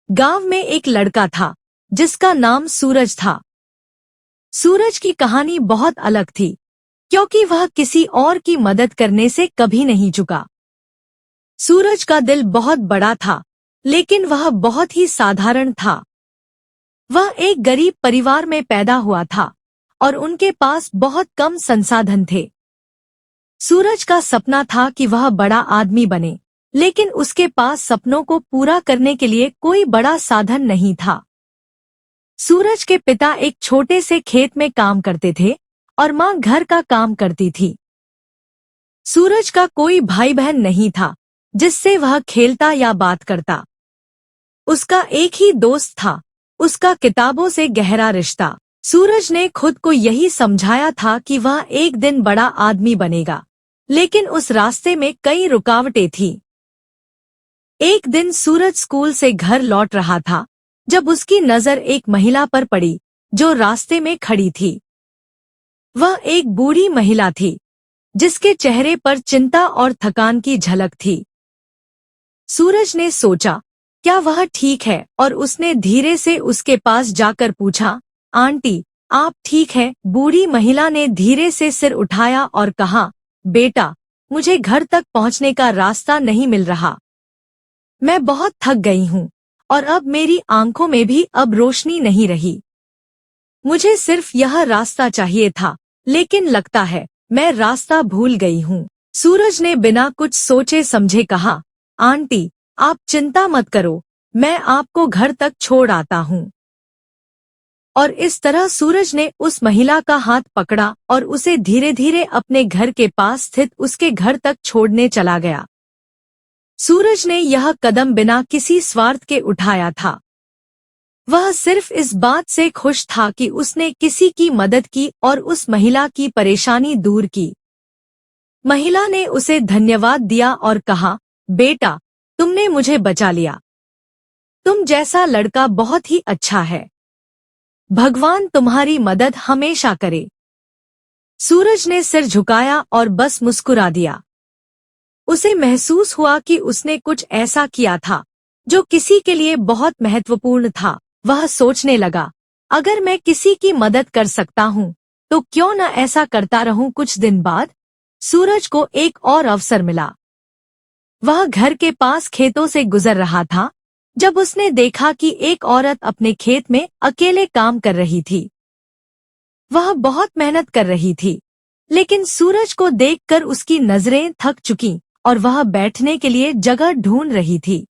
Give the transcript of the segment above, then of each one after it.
गांव में एक लड़का था जिसका नाम सूरज था। सूरज की कहानी बहुत अलग थी क्योंकि वह किसी और की मदद करने से कभी नहीं चुका। सूरज का दिल बहुत बड़ा था, लेकिन वह बहुत ही साधारण था। वह एक गरीब परिवार में पैदा हुआ था और उनके पास बहुत कम संसाधन थे। सूरज का सपना था कि वह बड़ा आदमी बने, लेकिन उसके पास सपनों को पूरा करने के लिए कोई बड़ा साधन नहीं था। सूरज के पिता एक छोटे से खेत में काम करते थे और माँ घर का काम करती थी। सूरज का कोई भाई बहन नहीं था जिससे वह खेलता या बात करता। उसका एक ही दोस्त था, उसका किताबों से गहरा रिश्ता। सूरज ने खुद को यही समझाया था कि वह एक दिन बड़ा आदमी बनेगा, लेकिन उस रास्ते में कई रुकावटें थीं। एक दिन सूरज स्कूल से घर लौट रहा था जब उसकी नजर एक महिला पर पड़ी जो रास्ते में खड़ी थी। वह एक बूढ़ी महिला थी जिसके चेहरे पर चिंता और थकान की झलक थी। सूरज ने सोचा, क्या वह ठीक है, और उसने धीरे से उसके पास जाकर पूछा, आंटी, आप ठीक है? बूढ़ी महिला ने धीरे से सिर उठाया और कहा, बेटा, मुझे घर तक पहुंचने का रास्ता नहीं मिल रहा। मैं बहुत थक गई हूँ और अब मेरी आंखों में भी अब रोशनी नहीं रही। मुझे सिर्फ यह रास्ता चाहिए था, लेकिन लगता है मैं रास्ता भूल गई हूँ। सूरज ने बिना कुछ सोचे समझे कहा, आंटी, आप चिंता मत करो, मैं आपको घर तक छोड़ आता हूँ। और इस तरह सूरज ने उस महिला का हाथ पकड़ा और उसे धीरे धीरे अपने घर के पास स्थित उसके घर तक छोड़ने चला गया। सूरज ने यह कदम बिना किसी स्वार्थ के उठाया था। वह सिर्फ इस बात से खुश था कि उसने किसी की मदद की और उस महिला की परेशानी दूर की। महिला ने उसे धन्यवाद दिया और कहा, बेटा, तुमने मुझे बचा लिया। तुम जैसा लड़का बहुत ही अच्छा है। भगवान तुम्हारी मदद हमेशा करे। सूरज ने सिर झुकाया और बस मुस्कुरा दिया। उसे महसूस हुआ कि उसने कुछ ऐसा किया था जो किसी के लिए बहुत महत्वपूर्ण था। वह सोचने लगा, अगर मैं किसी की मदद कर सकता हूँ तो क्यों न ऐसा करता रहूं। कुछ दिन बाद सूरज को एक और अवसर मिला। वह घर के पास खेतों से गुजर रहा था जब उसने देखा कि एक औरत अपने खेत में अकेले काम कर रही थी। वह बहुत मेहनत कर रही थी, लेकिन सूरज को देखकर उसकी नजरें थक चुकीं और वह बैठने के लिए जगह ढूंढ रही थी।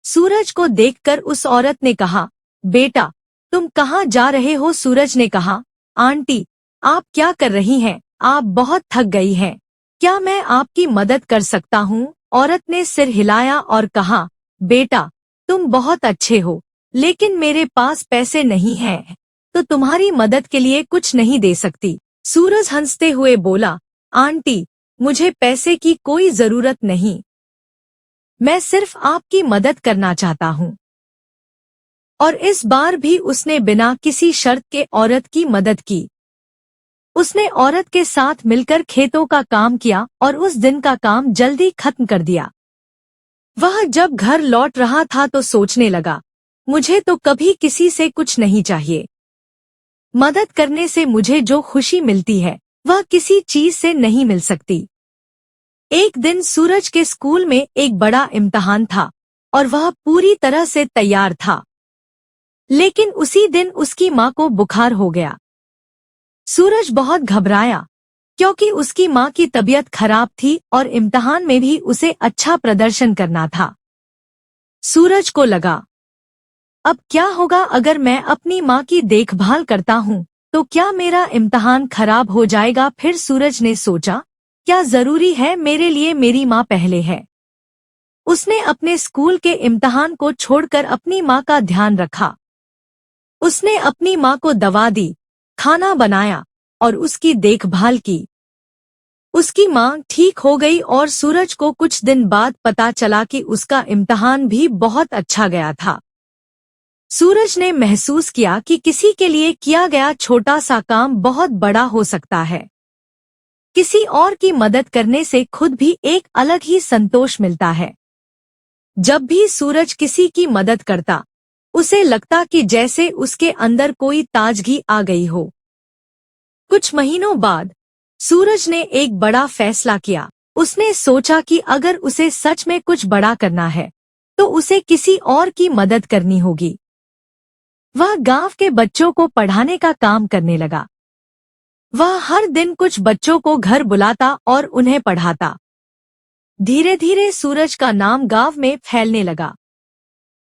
सूरज को देखकर उस औरत ने कहा, बेटा, तुम कहाँ जा रहे हो? सूरज ने कहा, आंटी, आप क्या कर रही हैं? आप बहुत थक गई हैं। क्या मैं आपकी मदद कर सकता हूँ? औरत ने सिर हिलाया और कहा, बेटा, तुम बहुत अच्छे हो, लेकिन मेरे पास पैसे नहीं हैं, तो तुम्हारी मदद के लिए कुछ नहीं दे सकती। सूरज हंसते हुए बोला, आंटी, मुझे पैसे की कोई जरूरत नहीं, मैं सिर्फ आपकी मदद करना चाहता हूँ। और इस बार भी उसने बिना किसी शर्त के औरत की मदद की। उसने औरत के साथ मिलकर खेतों का काम किया और उस दिन का काम जल्दी खत्म कर दिया। वह जब घर लौट रहा था तो सोचने लगा, मुझे तो कभी किसी से कुछ नहीं चाहिए। मदद करने से मुझे जो खुशी मिलती है वह किसी चीज से नहीं मिल सकती। एक दिन सूरज के स्कूल में एक बड़ा इम्तिहान था और वह पूरी तरह से तैयार था, लेकिन उसी दिन उसकी माँ को बुखार हो गया। सूरज बहुत घबराया क्योंकि उसकी माँ की तबीयत खराब थी और इम्तिहान में भी उसे अच्छा प्रदर्शन करना था। सूरज को लगा, अब क्या होगा अगर मैं अपनी माँ की देखभाल करता हूँ, तो क्या मेरा इम्तिहान खराब हो जाएगा? फिर सूरज ने सोचा, क्या जरूरी है मेरे लिए मेरी माँ पहले है। उसने अपने स्कूल के इम्तिहान को छोड़कर अपनी माँ का ध्यान रखा। उसने अपनी माँ को दवा दी, खाना बनाया और उसकी देखभाल की। उसकी माँ ठीक हो गई और सूरज को कुछ दिन बाद पता चला कि उसका इम्तिहान भी बहुत अच्छा गया था। सूरज ने महसूस किया कि किसी के लिए किया गया छोटा सा काम बहुत बड़ा हो सकता है। किसी और की मदद करने से खुद भी एक अलग ही संतोष मिलता है। जब भी सूरज किसी की मदद करता, उसे लगता कि जैसे उसके अंदर कोई ताजगी आ गई हो। कुछ महीनों बाद सूरज ने एक बड़ा फैसला किया। उसने सोचा कि अगर उसे सच में कुछ बड़ा करना है, तो उसे किसी और की मदद करनी होगी। वह गांव के बच्चों को पढ़ाने का काम करने लगा। वह हर दिन कुछ बच्चों को घर बुलाता और उन्हें पढ़ाता। धीरे धीरे सूरज का नाम गांव में फैलने लगा।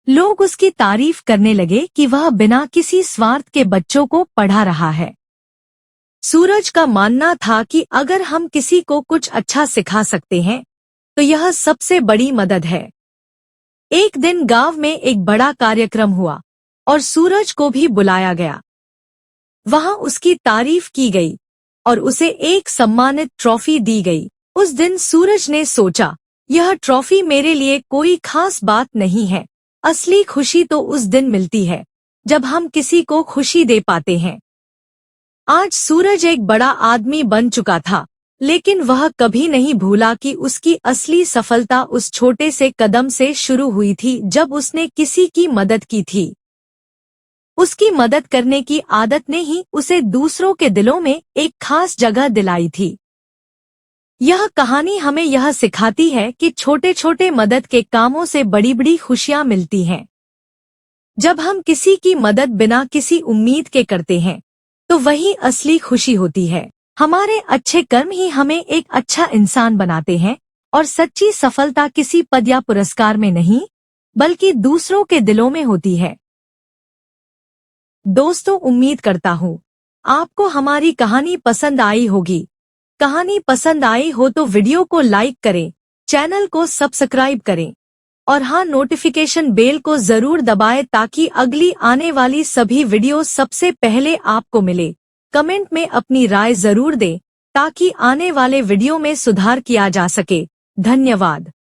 लोग उसकी तारीफ करने लगे कि वह बिना किसी स्वार्थ के बच्चों को पढ़ा रहा है। सूरज का मानना था कि अगर हम किसी को कुछ अच्छा सिखा सकते हैं, तो यह सबसे बड़ी मदद है। एक दिन गांव में एक बड़ा कार्यक्रम हुआ और सूरज को भी बुलाया गया। वहां उसकी तारीफ की गई और उसे एक सम्मानित ट्रॉफी दी गई। उस दिन सूरज ने सोचा, यह ट्रॉफी मेरे लिए कोई खास बात नहीं है। असली खुशी तो उस दिन मिलती है जब हम किसी को खुशी दे पाते हैं। आज सूरज एक बड़ा आदमी बन चुका था, लेकिन वह कभी नहीं भूला कि उसकी असली सफलता उस छोटे से कदम से शुरू हुई थी जब उसने किसी की मदद की थी। उसकी मदद करने की आदत ने ही उसे दूसरों के दिलों में एक खास जगह दिलाई थी। यह कहानी हमें यह सिखाती है कि छोटे छोटे मदद के कामों से बड़ी बड़ी खुशियां मिलती हैं। जब हम किसी की मदद बिना किसी उम्मीद के करते हैं, तो वही असली खुशी होती है। हमारे अच्छे कर्म ही हमें एक अच्छा इंसान बनाते हैं और सच्ची सफलता किसी पद या पुरस्कार में नहीं, बल्कि दूसरों के दिलों में होती है। दोस्तों, उम्मीद करता हूँ आपको हमारी कहानी पसंद आई होगी। कहानी पसंद आई हो तो वीडियो को लाइक करें, चैनल को सब्सक्राइब करें और हाँ, नोटिफिकेशन बेल को जरूर दबाएं ताकि अगली आने वाली सभी वीडियो सबसे पहले आपको मिले। कमेंट में अपनी राय जरूर दें ताकि आने वाले वीडियो में सुधार किया जा सके। धन्यवाद।